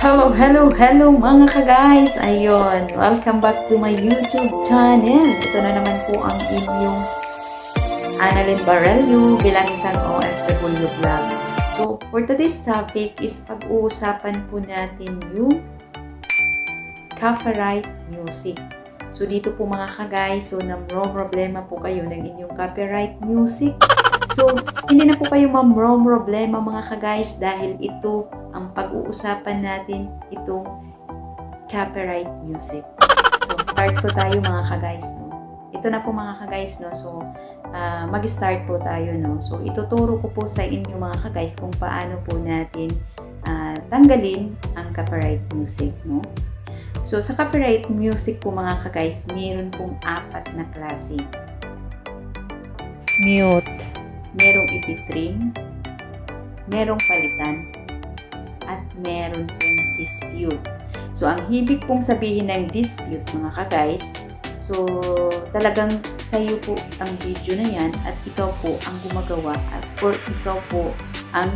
Hello mga ka-guys! Ayun, welcome back to my YouTube channel. Ito na naman po ang inyong Annalyn Barelio bilang isang OFW vlog. So, for today's topic is pag-uusapan po natin yung copyright music. So, dito po mga ka-guys, so problema po kayo ng inyong copyright music. So, hindi na po kayo problema mga ka-guys dahil ito ang pag-uusapan natin, itong copyright music. So, start po tayo mga ka-guys. No? Ito na po mga ka-guys. No? So, mag-start po tayo. No? So, ituturo ko po sa inyo mga ka-guys kung paano po natin tanggalin ang copyright music. No? So, sa copyright music po mga ka-guys, mayroon pong 4 na klase. Mute. Merong ititrim, merong palitan, at meron pong dispute. So, ang ibig pong sabihin ng dispute mga ka-guys, so talagang sa'yo po ang video na yan at ikaw po ang gumagawa or ikaw po ang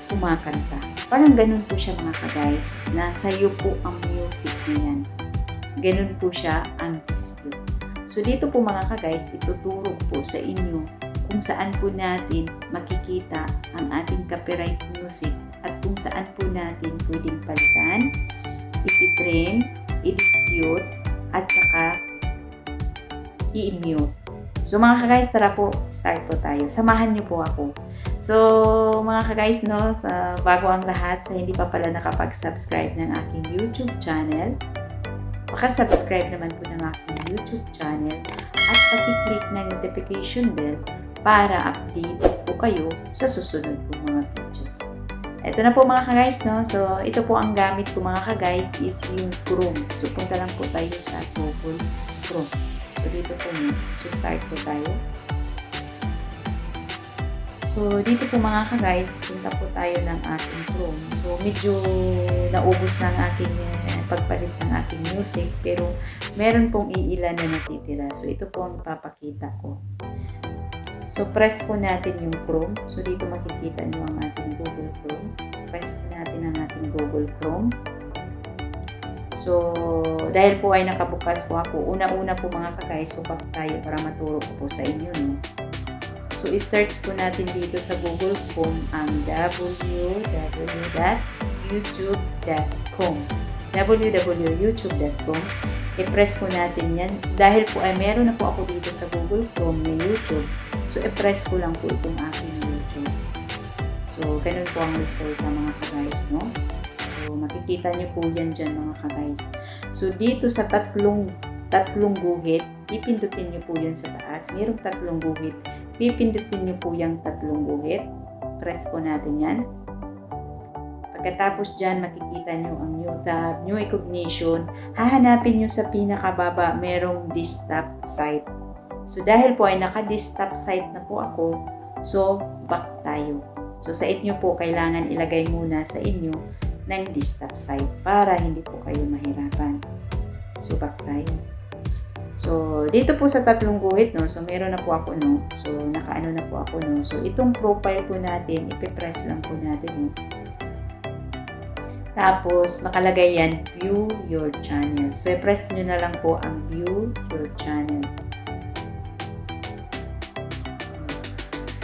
kumakanta. Parang ganun po siya mga ka-guys, na sa'yo po ang music na yan. Ganun po siya ang dispute. So, dito po mga ka-guys, ituturo po sa inyo kung saan po natin makikita ang ating copyright music at kung saan po natin pwedeng palitan, ititrim, i-dispute, at saka i-mute. So mga ka-guys, tara po, start po tayo. Samahan niyo po ako. So mga ka-guys, no, sa bago ang lahat, sa hindi pa pala nakapag-subscribe ng aking YouTube channel, paka-subscribe naman po ng aking YouTube channel at paki-click ng notification bell para update po kayo sa susunod po mga videos. Ito na po mga ka-guys, no? So, ito po ang gamit ko mga ka-guys is yung Chrome. So, punta lang po tayo sa Google Chrome. So, dito po no. So, start po tayo. So, dito po mga ka-guys, punta po tayo ng ating Chrome. So, medyo naubos na ang aking pagpalit ng aking music, pero meron pong iilan na natitira. So, ito po ang papakita ko. So, press po natin yung Chrome. So, dito makikita nyo ang ating Google Chrome. Press po natin ang ating Google Chrome. So, dahil po ay nakabukas po ako, una-una po mga ka-guys, so back tayo para maturo ko po sa inyo. No? So, i-search po natin dito sa Google Chrome ang www.youtube.com www.youtube.com. I-press po natin yan. Dahil po ay meron na po ako dito sa Google Chrome na YouTube. So, i-press ko lang po itong aking YouTube. So, ganun po ang result ng mga ka-guys, no? So, makikita nyo po yan dyan mga ka-guys. So, dito sa tatlong guhit, pipindutin nyo po yun sa taas. Mayroong 3 guhit. Pipindutin nyo po yung 3 guhit. Press po natin yan. Pagkatapos dyan, makikita nyo ang new tab, new recognition. Hahanapin nyo sa pinakababa, merong desktop site. So, dahil po ay naka-desktop site na po ako, so, back tayo. So, sa inyo po, kailangan ilagay muna sa inyo ng desktop site para hindi po kayo mahirapan. So, back tayo. So, dito po sa 3 guhit, no, so, meron na po ako, no. So, nakaano na po ako, no. So, itong profile po natin, ipipress lang po natin, no. Tapos, makalagay yan, view your channel. So, i-press nyo na lang po ang view your channel.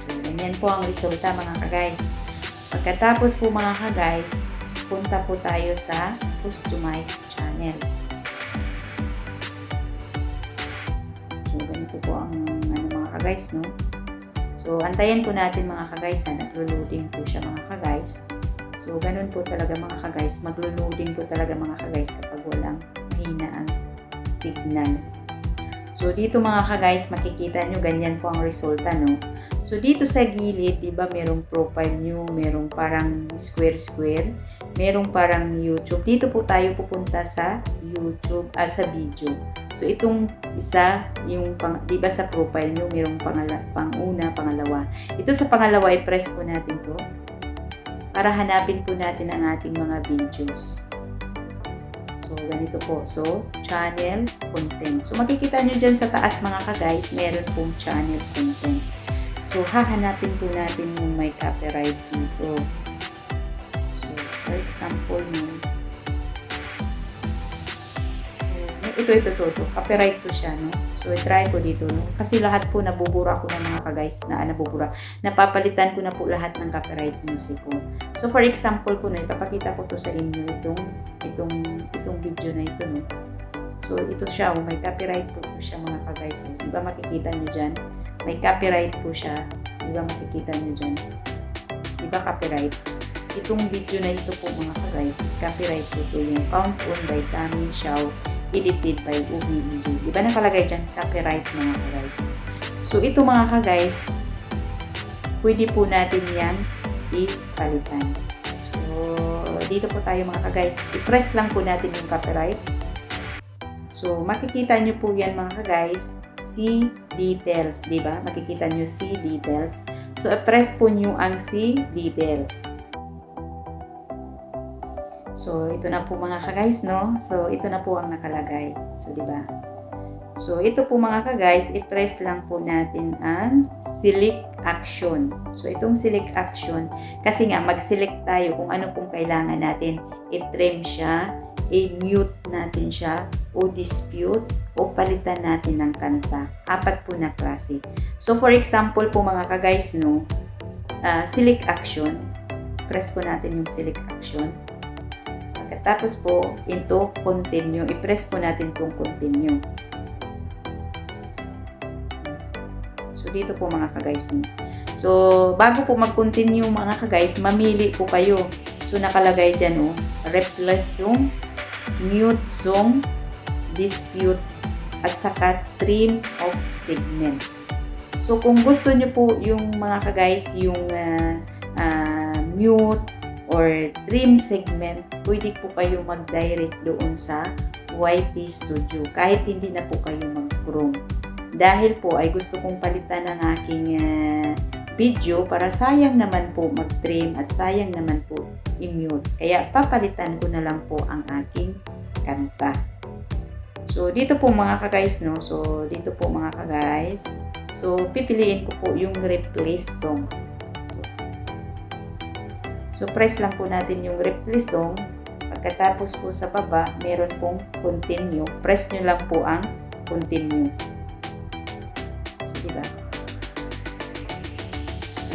So, ganyan po ang resulta mga ka-guys. Pagkatapos po mga ka-guys, punta po tayo sa customize channel. So, ganito po ang mga ka-guys, no? So, antayin po natin mga ka-guys, naglo-loading po siya mga ka-guys. So, ganun po talaga mga ka-guys. Maglo-loading po talaga mga ka-guys kapag walang mahina ang signal. So, dito mga ka-guys, makikita nyo, ganyan po ang resulta, no? So, dito sa gilid, diba, merong profile nyo, merong parang square-square, merong parang YouTube. Dito po tayo pupunta sa YouTube, sa video. So, itong isa, yung, diba sa profile nyo, merong pang-una, pangalawa. Ito sa pangalawa, i-press po natin to para hanapin po natin ang ating mga videos. So, ganito po. So, channel, content. So, makikita nyo dyan sa taas mga ka-guys, meron pong channel content. So, hahanapin po natin yung may copyright dito. So, For example, no, ito, copyright to siya, no? So, i-try ko dito, no? Kasi lahat po nabubura ko ng mga ka-guys nabubura. Napapalitan ko na po lahat ng copyright music ko. So, for example po, no, ipapakita ko to sa inyo itong video na ito, no? So, ito siya, may copyright po siya mga ka-guys. So, diba makikita nyo dyan? May copyright po siya. Diba makikita nyo dyan? Diba copyright? Itong video na ito po mga ka-guys is copyright po ito. Yung Count On by Tammy Shaw, edited by UBNG. Diba nakalagay dyan? Copyright mga ka-guys. So, ito mga ka-guys, pwede po natin yan ipalitan. So, dito po tayo mga ka-guys. I-press lang po natin yung copyright. So, makikita nyo po yan mga ka-guys, see details, di ba? Makikita nyo see details. So, i-press po nyo ang see details. So, ito na po mga ka-guys, no? So, ito na po ang nakalagay. So, di ba? So, ito po mga ka-guys, i-press lang po natin ang select action. So, itong select action, kasi nga, mag-select tayo kung ano pong kailangan natin. I-trim siya, i-mute natin siya, o dispute, o palitan natin ng kanta. 4 po na klase. So, for example po mga ka-guys, no, select action. Press po natin yung select action. Pagkatapos po, into continue. I-press po natin itong continue. So, dito po mga ka-guys, no. So, bago po mag-continue mga ka-guys, mamili po kayo. So, nakalagay dyan, no, replace yung mute song, dispute, at saka trim of segment. So, kung gusto nyo po yung mga ka-guys, yung mute or trim segment, pwede po kayo mag-direct doon sa YT Studio kahit hindi na po kayo mag-Chrome. Dahil po ay gusto kong palitan ng aking video para sayang naman po mag-trim at sayang naman po i-mute. Kaya papalitan ko na lang po ang aking kanta. So, dito po mga ka-guys, no? So, dito po mga ka-guys. So, pipiliin ko po yung replace song. So, press lang po natin yung replace song. Pagkatapos po sa baba, meron pong continue. Press nyo lang po ang continue. So, diba?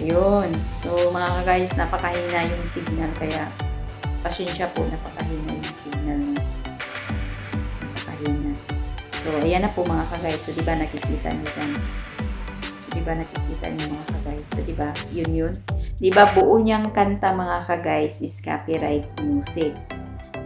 Ayun. So, mga ka-guys, napakahina yung signal. Kaya, pasensya po, napakahina yung signal. Napakahina. So, ayan na po mga ka-guys. So, diba nakikita nyo dyan? So, diba nakikita nyo mga ka-guys? So, diba? Yun. Diba buo niyang kanta mga ka-guys is copyright music.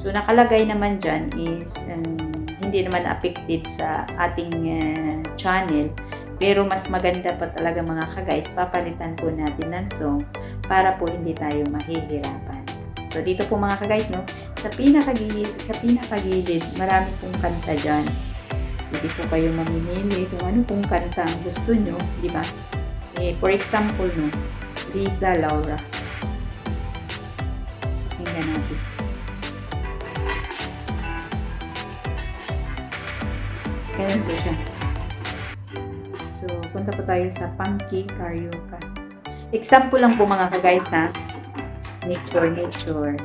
So, nakalagay naman dyan is hindi naman affected sa ating channel. Pero mas maganda pa talaga mga ka-guys, papalitan po natin ng song para po hindi tayo mahihirapan. So, dito po mga ka-guys, no, sa pinakagilid, marami pong kanta dyan. Hindi po kayo mamimili kung ano pong kanta ang gusto nyo, di ba? For example, no, Lisa Laura. Tingnan natin. Ganun po siya. So, punta po tayo sa Punky Karaoke. Example lang po mga ka-guys, ha. Nature. Nature.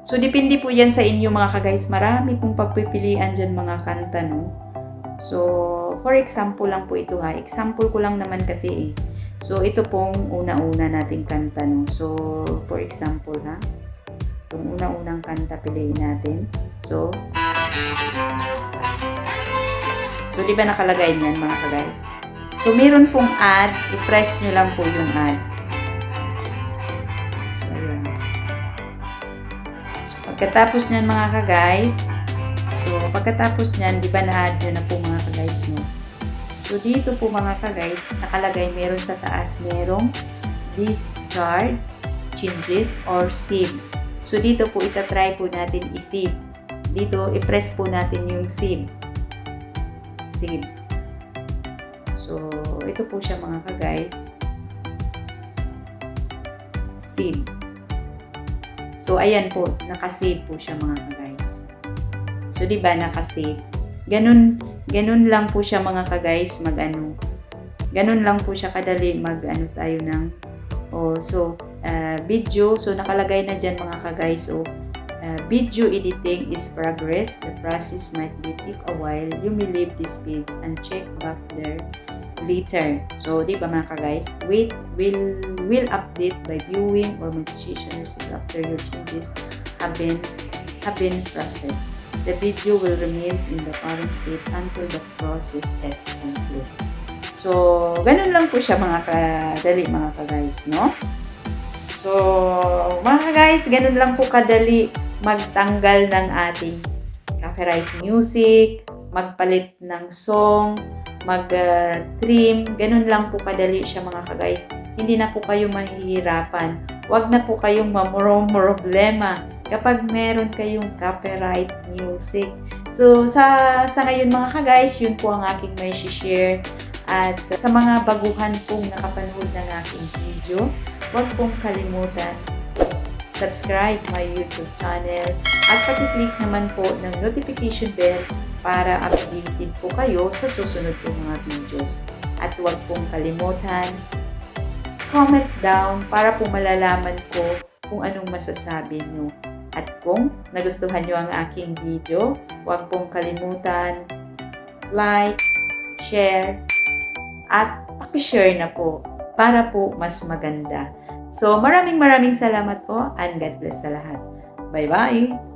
So, depende po yan sa inyo mga ka-guys. Marami pong pagpipilian dyan mga kanta, no? So, for example lang po ito, ha. Example ko lang naman kasi, eh. So, ito pong una-una nating kanta, no? So, for example, ha. Itong una-unang kanta, piliin natin. So, di ba nakalagay niyan mga ka-guys? So, meron pong add. I-press nyo lang po yung add. So, ayan. So, pagkatapos niyan mga ka-guys, pagkatapos niyan, di ba na-add nyo na po mga ka-guys, no? So, dito po mga ka-guys, nakalagay meron sa taas, merong discard, changes, or save. So, dito po itatry po natin i-save. Dito, i-press po natin yung save. Save. So, ito po siya mga ka-guys. Save. So, ayan po, nakasave po siya mga ka-guys. So, So, di ba, nakasave. Ganun lang po siya mga ka-guys, ganun lang po siya kadali tayo ng, video. So, nakalagay na dyan mga ka-guys. So, video editing is progress. The process might take a while. You may leave this page and check back there later. So, di ba mga ka-guys? Will update by viewing or modification after your changes have been processed. The video will remain in the current state until the process is complete. So, ganun lang po siya mga kadali mga ka-guys, no? So, mga ka-guys, ganun lang po kadali magtanggal ng ating copyright music, magpalit ng song, mag-trim, ganun lang po kadali siya mga ka-guys. Hindi na po kayo mahihirapan. Huwag na po kayong problema kapag meron kayong copyright music. So, sa ngayon mga ka-guys, yun po ang aking may share. At sa mga baguhan pong nakapanood ng aking video, huwag pong kalimutan subscribe my YouTube channel at pag-click naman po ng notification bell para updated po kayo sa susunod pong mga videos. At huwag pong kalimutan comment down para po malalaman ko kung anong masasabi nyo. At kung nagustuhan nyo ang aking video, huwag pong kalimutan like, share, at paki-share na po para po mas maganda. So, maraming salamat po and God bless sa lahat. Bye-bye!